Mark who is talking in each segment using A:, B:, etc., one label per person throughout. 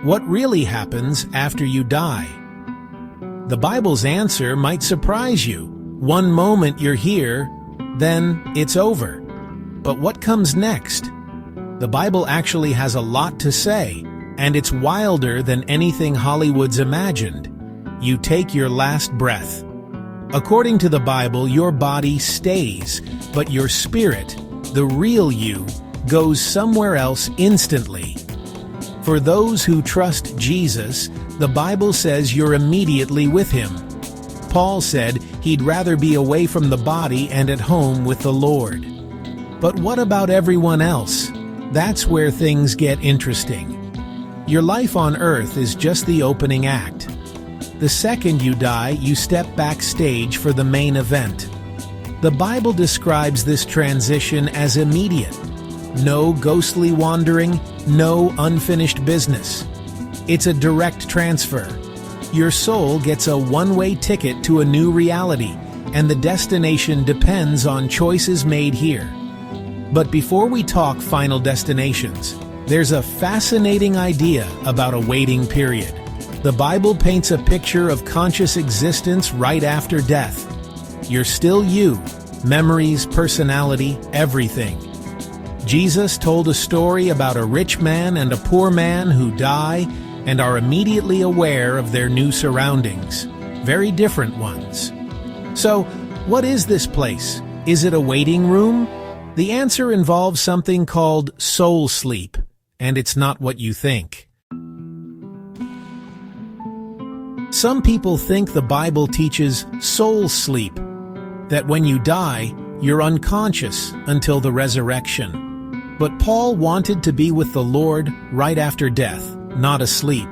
A: What really happens after you die? The Bible's answer might surprise you. One moment you're here, then it's over. But what comes next? The Bible actually has a lot to say, and it's wilder than anything Hollywood's imagined. You take your last breath. According to the Bible, your body stays, but your spirit, the real you, goes somewhere else instantly. For those who trust Jesus, the Bible says you're immediately with Him. Paul said he'd rather be away from the body and at home with the Lord. But what about everyone else? That's where things get interesting. Your life on earth is just the opening act. The second you die, you step backstage for the main event. The Bible describes this transition as immediate. No ghostly wandering, no unfinished business. It's a direct transfer. Your soul gets a one-way ticket to a new reality, and the destination depends on choices made here. But before we talk final destinations, there's a fascinating idea about a waiting period. The Bible paints a picture of conscious existence right after death. You're still you, memories, personality, everything. Jesus told a story about a rich man and a poor man who die and are immediately aware of their new surroundings, very different ones. So, what is this place? Is it a waiting room? The answer involves something called soul sleep, and it's not what you think. Some people think the Bible teaches soul sleep, that when you die, you're unconscious until the resurrection. But Paul wanted to be with the Lord right after death, not asleep.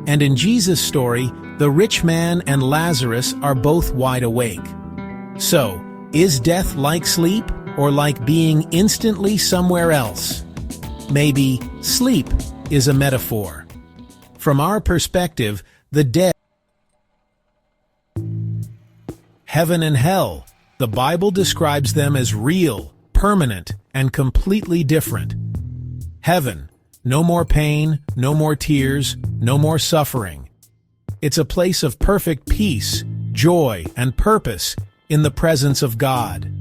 A: And in Jesus' story, the rich man and Lazarus are both wide awake. So, is death like sleep, or like being instantly somewhere else? Maybe sleep is a metaphor. From our perspective, the dead, heaven and hell, the Bible describes them as real, permanent, and completely different. Heaven, no more pain, no more tears, no more suffering. It's a place of perfect peace, joy, and purpose in the presence of God.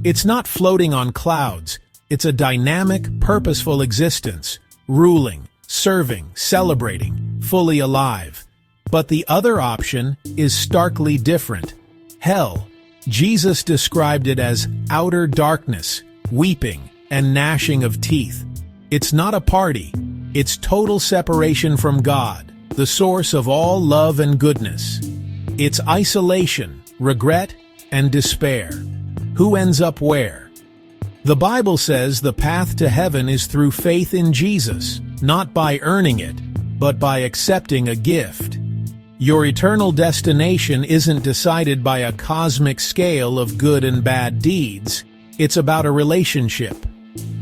A: It's not floating on clouds. It's a dynamic, purposeful existence, ruling, serving, celebrating, fully alive. But the other option is starkly different. Hell, Jesus described it as outer darkness, weeping, and gnashing of teeth. It's not a party. It's total separation from God, the source of all love and goodness. It's isolation, regret, and despair. Who ends up where? The Bible says the path to heaven is through faith in Jesus, not by earning it, but by accepting a gift. Your eternal destination isn't decided by a cosmic scale of good and bad deeds. It's about a relationship.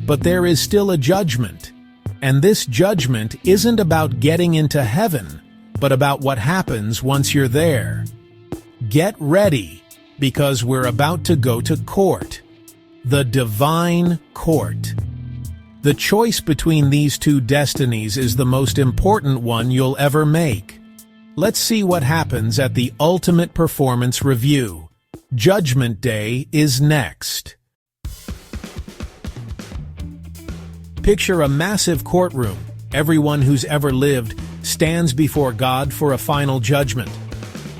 A: But there is still a judgment. And this judgment isn't about getting into heaven, but about what happens once you're there. Get ready, because we're about to go to court. The divine court. The choice between these two destinies is the most important one you'll ever make. Let's see what happens at the ultimate performance review. Judgment Day is next. Picture a massive courtroom. Everyone who's ever lived stands before God for a final judgment.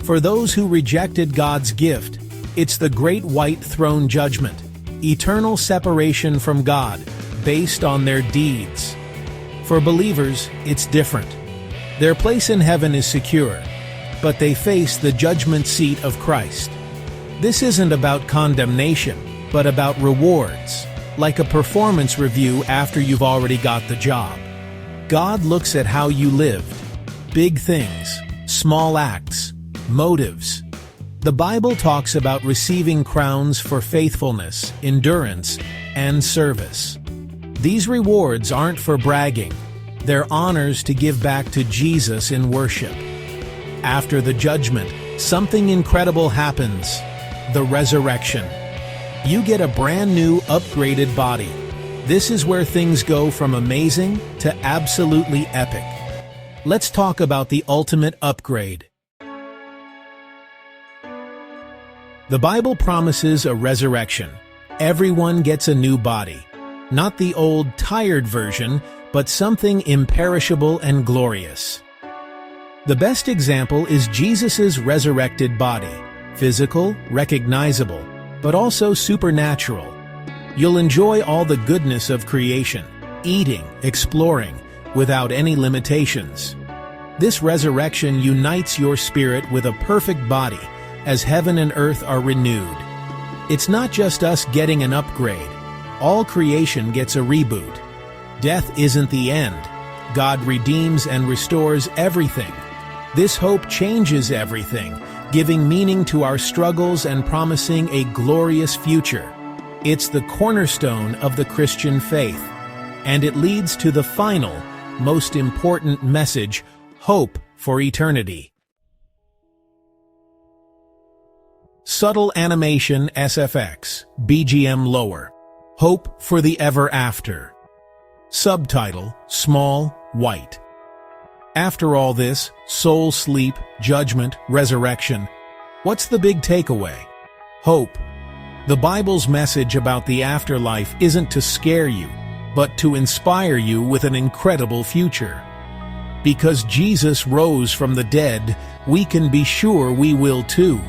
A: For those who rejected God's gift, it's the great white throne judgment, eternal separation from God based on their deeds. For believers, it's different. Their place in heaven is secure, but they face the judgment seat of Christ. This isn't about condemnation, but about rewards, like a performance review after you've already got the job. God looks at how you lived. Big things, small acts, motives. The Bible talks about receiving crowns for faithfulness, endurance, and service. These rewards aren't for bragging. They're honors to give back to Jesus in worship. After the judgment, something incredible happens: the resurrection. You get a brand new, upgraded body. This is where things go from amazing to absolutely epic. let's talk about the ultimate upgrade. The Bible promises a resurrection. Everyone gets a new body. Not the old, tired version, but something imperishable and glorious. The best example is Jesus' resurrected body. Physical, recognizable, but also supernatural. You'll enjoy all the goodness of creation, eating, exploring, without any limitations. This resurrection unites your spirit with a perfect body, as heaven and earth are renewed. It's not just us getting an upgrade. All creation gets a reboot. Death isn't the end. God redeems and restores everything. This hope changes everything, giving meaning to our struggles and promising a glorious future. It's the cornerstone of the Christian faith, and it leads to the final, most important message: hope for eternity. Subtle animation SFX, BGM lower. Hope for the ever after. Subtitle, small, white. After all this, soul sleep, judgment, resurrection, what's the big takeaway? Hope. The Bible's message about the afterlife isn't to scare you, but to inspire you with an incredible future. Because Jesus rose from the dead, we can be sure we will too.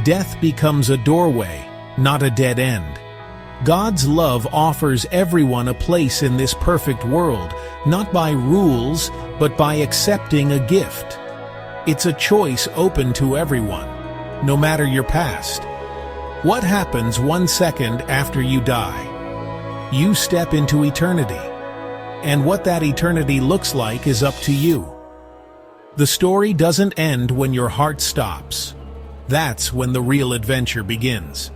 A: Death becomes a doorway, not a dead end. God's love offers everyone a place in this perfect world, not by rules, but by accepting a gift. It's a choice open to everyone, no matter your past. What happens 1 second after you die? You step into eternity. And what that eternity looks like is up to you. The story doesn't end when your heart stops. That's when the real adventure begins.